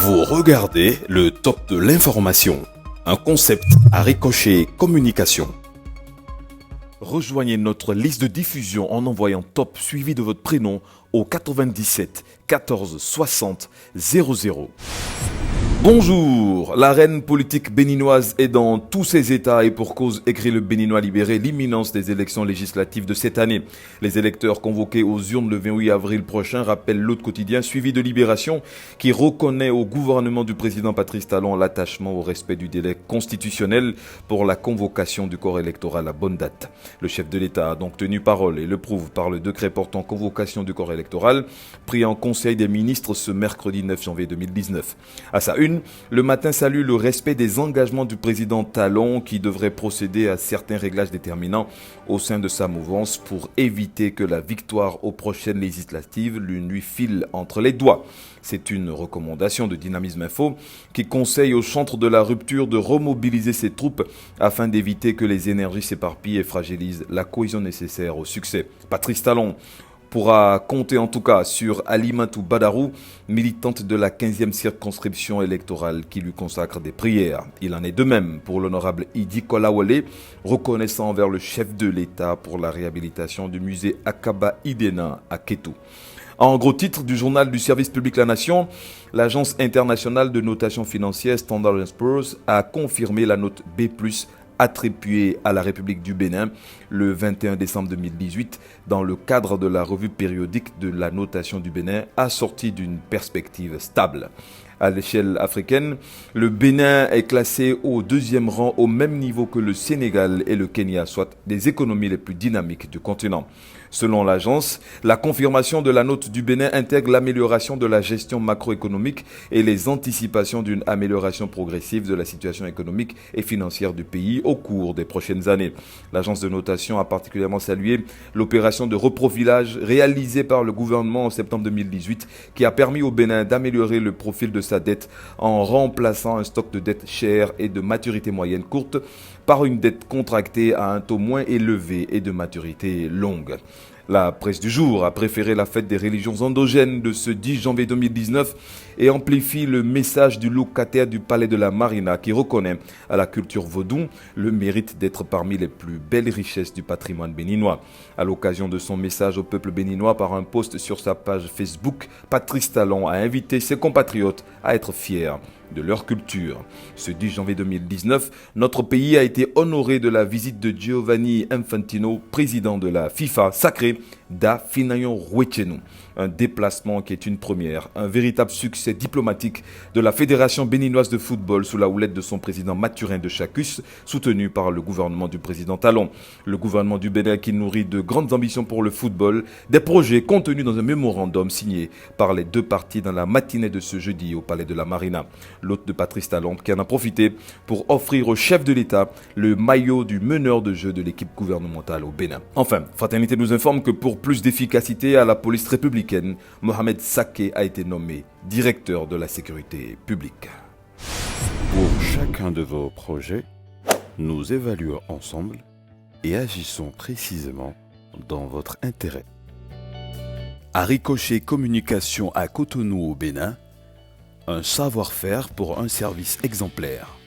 Vous regardez le top de l'information, un concept à Ricochet Communication. Rejoignez notre liste de diffusion en envoyant top suivi de votre prénom au 97 14 60 00. Bonjour, l'arène politique béninoise est dans tous ses états et pour cause, écrit le Béninois libéré, l'imminence des élections législatives de cette année. Les électeurs convoqués aux urnes le 28 avril prochain rappellent l'autre quotidien suivi de Libération qui reconnaît au gouvernement du président Patrice Talon l'attachement au respect du délai constitutionnel pour la convocation du corps électoral à bonne date. Le chef de l'État a donc tenu parole et le prouve par le décret portant convocation du corps électoral pris en Conseil des ministres ce mercredi 9 janvier 2019. À sa une, le matin salue le respect des engagements du président Talon qui devrait procéder à certains réglages déterminants au sein de sa mouvance pour éviter que la victoire aux prochaines législatives lui file entre les doigts. C'est une recommandation de Dynamisme Info qui conseille au chantre de la rupture de remobiliser ses troupes afin d'éviter que les énergies s'éparpillent et fragilisent la cohésion nécessaire au succès. Patrice Talon pourra compter en tout cas sur Alimatou Badarou, militante de la 15e circonscription électorale qui lui consacre des prières. Il en est de même pour l'honorable Idi Kolawole, reconnaissant envers le chef de l'État pour la réhabilitation du musée Akaba Idena à Kétou. En gros titre du journal du service public La Nation, l'agence internationale de notation financière Standard & Poor's a confirmé la note B+, attribuée à la République du Bénin le 21 décembre 2018 dans le cadre de la revue périodique de la notation du Bénin assortie d'une perspective stable. À l'échelle africaine, le Bénin est classé au deuxième rang au même niveau que le Sénégal et le Kenya, soit des économies les plus dynamiques du continent. Selon l'agence, la confirmation de la note du Bénin intègre l'amélioration de la gestion macroéconomique et les anticipations d'une amélioration progressive de la situation économique et financière du pays au cours des prochaines années. L'agence de notation a particulièrement salué l'opération de reprofilage réalisée par le gouvernement en septembre 2018 qui a permis au Bénin d'améliorer le profil de sa dette en remplaçant un stock de dette chère et de maturité moyenne courte par une dette contractée à un taux moins élevé et de maturité longue. La presse du jour a préféré la fête des religions endogènes de ce 10 janvier 2019 et amplifie le message du locataire du palais de la Marina qui reconnaît à la culture vaudou le mérite d'être parmi les plus belles richesses du patrimoine béninois. À l'occasion de son message au peuple béninois par un post sur sa page Facebook, Patrice Talon a invité ses compatriotes à être fiers de leur culture. Ce 10 janvier 2019, notre pays a été honoré de la visite de Giovanni Infantino, président de la FIFA, sacré da Finayon Rouetchenou. Un déplacement qui est une première, un véritable succès diplomatique de la Fédération béninoise de football sous la houlette de son président Mathurin de Chacus, soutenu par le gouvernement du président Talon. Le gouvernement du Bénin qui nourrit de grandes ambitions pour le football, des projets contenus dans un mémorandum signé par les deux parties dans la matinée de ce jeudi au palais de la Marina. L'hôte de Patrice Talon qui en a profité pour offrir au chef de l'État le maillot du meneur de jeu de l'équipe gouvernementale au Bénin. Enfin, Fraternité nous informe que pour plus d'efficacité à la police républicaine, Mohamed Saké a été nommé directeur de la sécurité publique. Pour chacun de vos projets, nous évaluons ensemble et agissons précisément dans votre intérêt. À Ricochet Communication à Cotonou au Bénin, un savoir-faire pour un service exemplaire.